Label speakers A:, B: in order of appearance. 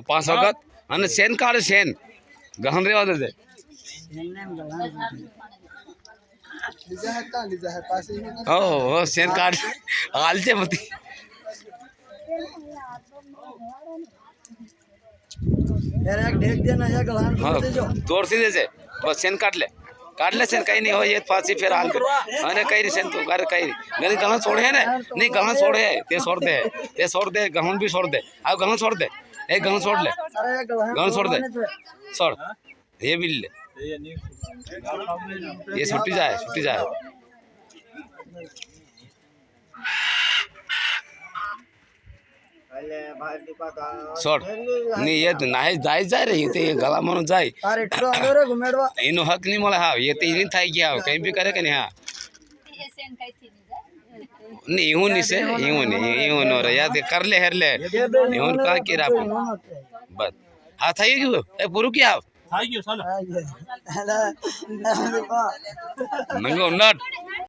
A: 5 વખત અને સેન કાઢે સેન ગહન રેવા દે ઓ સેન કાઢ હાલજે મતી तोड़ सी दे बस सेन काट ले सेन कहीं नहीं हो ये फांसी फिर हाल अरे कहीं नहीं सेन तो कर कहीं नहीं गहन छोड़े है ना नहीं गहन छोड़े है ते छोड़ दे गहन भी छोड़ दे अब गहन छोड़ दे एक गहन छोड़ ले गहन छोड़ दे छोड़ ये भी ले ये छुट्टी जाए छोड़ नहीं ये नाही जाय जाय रे ते गला म्हणून जाय अरे इटलो रे घुमेडवा इनो हक नहीं मला हा ये ते नहीं थाई गया कहीं भी करे के नहीं हा नहीं यूं नहीं से यूं नो रे याद कर ले हर ले यूं का की रा बस हा थाई गयो ए पुरु क्या थाई गयो साला नंगो नट